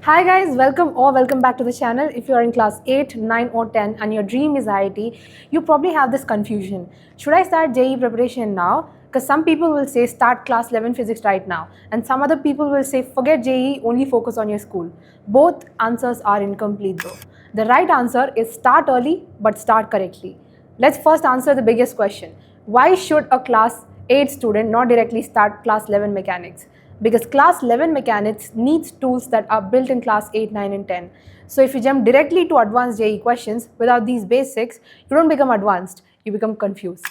Hi guys, welcome back to the channel. If you are in class 8, 9 or 10 and your dream is IIT, you probably have this confusion. Should I start JEE preparation now? Because some people will say start class 11 physics right now and some other people will say forget JEE, only focus on your school. Both answers are incomplete though. The right answer is start early but start correctly. Let's first answer the biggest question. Why should a class 8 student not directly start class 11 mechanics? Because class 11 mechanics needs tools that are built in class 8, 9 and 10. So if you jump directly to advanced JEE questions without these basics, you don't become advanced, you become confused.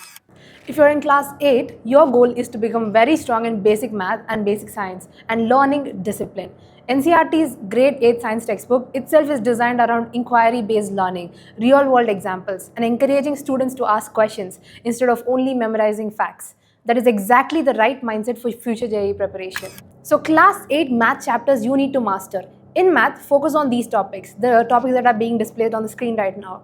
If you're in class 8, your goal is to become very strong in basic math and basic science and learning discipline. NCERT's grade 8 science textbook itself is designed around inquiry-based learning, real-world examples, and encouraging students to ask questions instead of only memorizing facts. That is exactly the right mindset for future JEE preparation. So class 8 math chapters you need to master. In math, focus on these topics, the topics that are being displayed on the screen right now.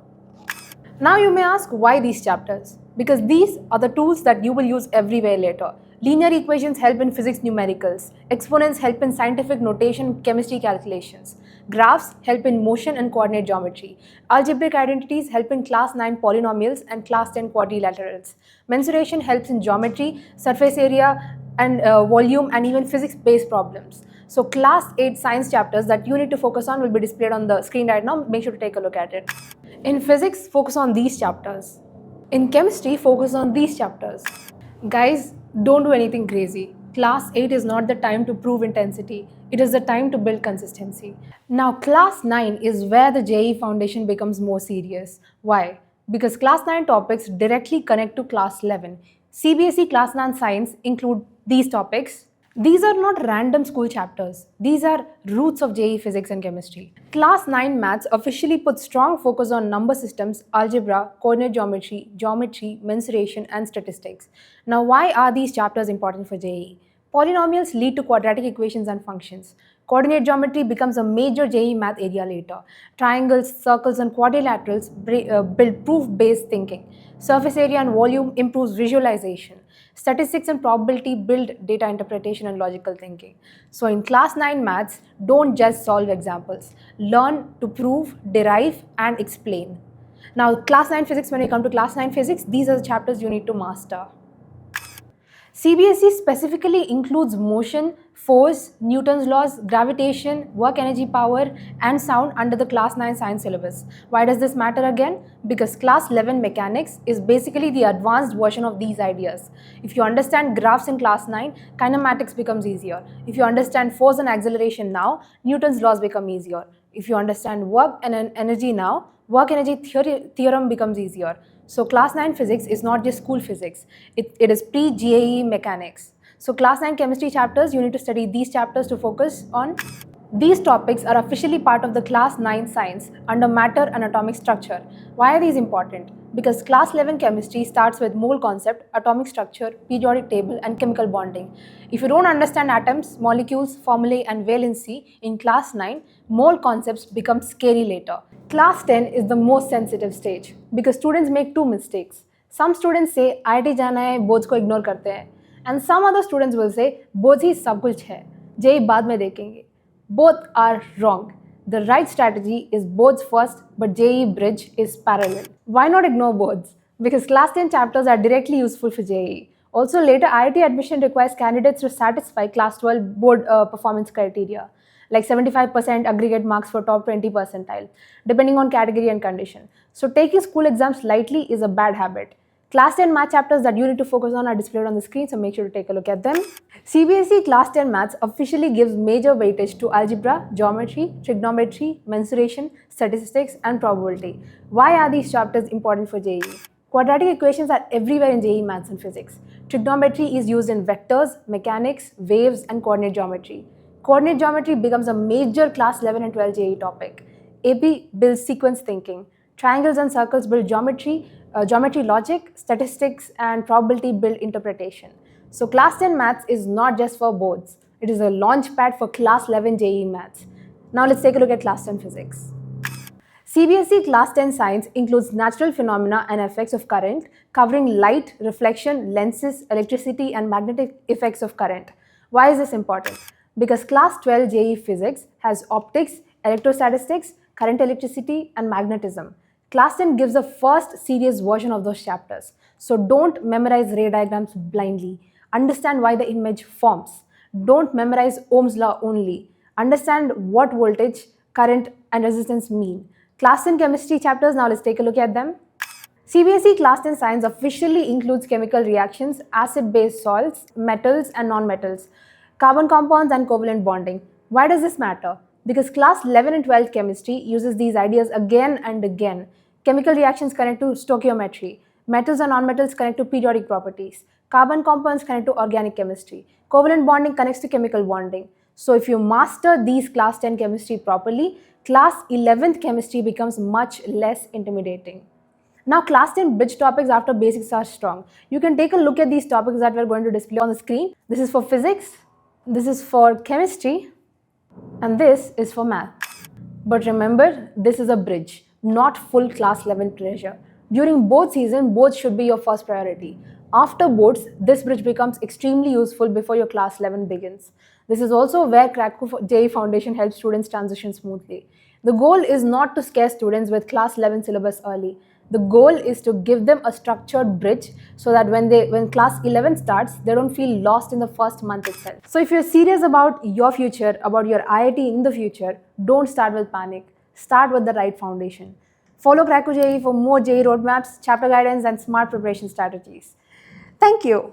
Now you may ask why these chapters? Because these are the tools that you will use everywhere later. Linear equations help in physics numericals. Exponents help in scientific notation, chemistry calculations. Graphs help in motion and coordinate geometry. Algebraic identities help in class 9 polynomials and class 10 quadrilaterals. Mensuration helps in geometry, surface area and volume and even physics-based problems. So class 8 science chapters that you need to focus on will be displayed on the screen right now. Make sure to take a look at it. In physics, focus on these chapters. In chemistry, focus on these chapters. Guys, don't do anything crazy. Class 8 is not the time to prove intensity. It is the time to build consistency. Now, class 9 is where the JEE foundation becomes more serious. Why? Because class 9 topics directly connect to class 11. CBSE class 9 science include these topics. These are not random school chapters. These are roots of JEE physics and chemistry. Class 9 maths officially puts strong focus on number systems, algebra, coordinate geometry, mensuration, and statistics. Now, why are these chapters important for JEE? Polynomials lead to quadratic equations and functions. Coordinate geometry becomes a major JEE math area later. Triangles, circles, and quadrilaterals build proof-based thinking. Surface area and volume improves visualization. Statistics and probability build data interpretation and logical thinking. So in class 9 maths, don't just solve examples. Learn to prove, derive, and explain. Now, class 9 physics, when you come to class 9 physics, these are the chapters you need to master. CBSE specifically includes motion, force, Newton's laws, gravitation, work energy power, and sound under the class 9 science syllabus. Why does this matter again? Because class 11 mechanics is basically the advanced version of these ideas. If you understand graphs in class 9, kinematics becomes easier. If you understand force and acceleration now, Newton's laws become easier. If you understand work and energy now, work energy theorem becomes easier. So class 9 physics is not just school physics, it is pre-JEE mechanics. So class 9 chemistry chapters, you need to study these chapters to focus on. These topics are officially part of the class 9 science under matter and atomic structure. Why are these important? Because class 11 chemistry starts with mole concept, atomic structure, periodic table, and chemical bonding. If you don't understand atoms, molecules, formulae, and valency in class 9, mole concepts become scary later. Class 10 is the most sensitive stage because students make two mistakes. Some students say IIT जाना है, boards को ignore करते हैं, and some other students will say boards ही सब कुछ है, JEE बाद में देखेंगे. Both are wrong. The right strategy is boards first, but JEE bridge is parallel. Why not ignore boards? Because class 10 chapters are directly useful for JEE. Also, later IIT admission requires candidates to satisfy class 12 board performance criteria, like 75% aggregate marks for top 20 percentile, depending on category and condition. So taking school exams lightly is a bad habit. Class 10 math chapters that you need to focus on are displayed on the screen, so make sure to take a look at them. CBSE Class 10 Maths officially gives major weightage to algebra, geometry, trigonometry, mensuration, statistics, and probability. Why are these chapters important for JEE? Quadratic equations are everywhere in JEE Maths and Physics. Trigonometry is used in vectors, mechanics, waves, and coordinate geometry. Coordinate geometry becomes a major class 11 and 12 JEE topic. AP builds sequence thinking. Triangles and circles build geometry logic, statistics, and probability build interpretation. So class 10 maths is not just for boards. It is a launch pad for class 11 JEE maths. Now let's take a look at class 10 physics. CBSE class 10 science includes natural phenomena and effects of current, covering light, reflection, lenses, electricity, and magnetic effects of current. Why is this important? Because class 12 JEE physics has optics, electrostatistics, current electricity, and magnetism. Class 10 gives the first serious version of those chapters. So don't memorize ray diagrams blindly. Understand why the image forms. Don't memorize Ohm's law only. Understand what voltage, current, and resistance mean. Class 10 chemistry chapters, now let's take a look at them. CBSE Class 10 Science officially includes chemical reactions, acid-base salts, metals and nonmetals, carbon compounds and covalent bonding. Why does this matter? Because Class 11 and 12 Chemistry uses these ideas again and again. Chemical reactions connect to stoichiometry. Metals and nonmetals connect to periodic properties. Carbon compounds connect to organic chemistry. Covalent bonding connects to chemical bonding. So if you master these Class 10 Chemistry properly, Class 11th Chemistry becomes much less intimidating. Now, class 10 bridge topics after basics are strong. You can take a look at these topics that we're going to display on the screen. This is for physics, this is for chemistry, and this is for math. But remember, this is a bridge, not full class 11 treasure. During board season, boards should be your first priority. After boards, this bridge becomes extremely useful before your class 11 begins. This is also where Crack JEE Foundation helps students transition smoothly. The goal is not to scare students with class 11 syllabus early. The goal is to give them a structured bridge so that when class 11 starts, they don't feel lost in the first month itself. So if you're serious about your future, about your IIT in the future, don't start with panic. Start with the right foundation. Follow Crack JEE for more JEE roadmaps, chapter guidance, and smart preparation strategies. Thank you.